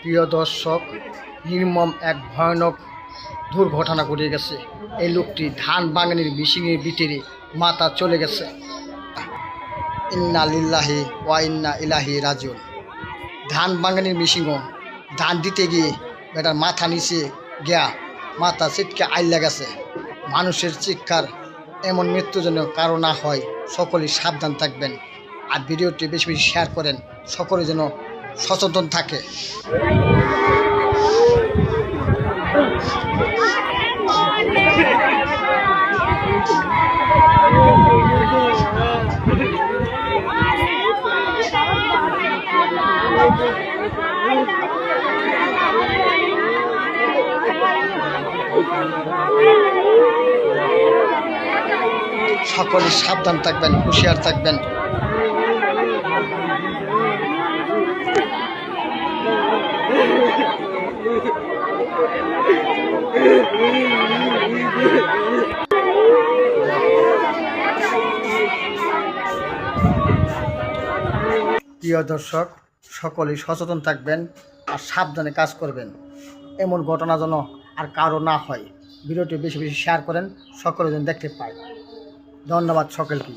প্রিয় দর্শক, নির্মম এক ভয়ানক দুর্ঘটনা ঘটে গেছে। এই লোকটি ধান বাগানের মিশিংয়ের ভিতরে মাথা চলে গেছে। ইন্না লিল্লাহি ওয়া ইন্না ইলাইহি রাজিউন। ধান বাগানের মিশিংও ধান দিতে গিয়ে বেটার মাথা নিচে গিয়া মাথা ছিটকে আইলা গেছে। মানুষের চিৎকার এমন মৃত্যু যেন কারো না হয়, সকলেই সাবধান থাকবেন। আর ভিডিওটি বেশি বেশি শেয়ার করেন, সকলে যেন সচেতন থাকে। সকলে সাবধান থাকবেন, হুঁশিয়ার থাকবেন। প্রিয় দর্শক, সকলেই সচেতন থাকবেন আর সাবধানে কাজ করবেন। এমন ঘটনা যেন আর কারো না হয়। ভিডিওটি বেশি বেশি শেয়ার করেন, সকলে যেন দেখতে পায়। ধন্যবাদ সকলকে।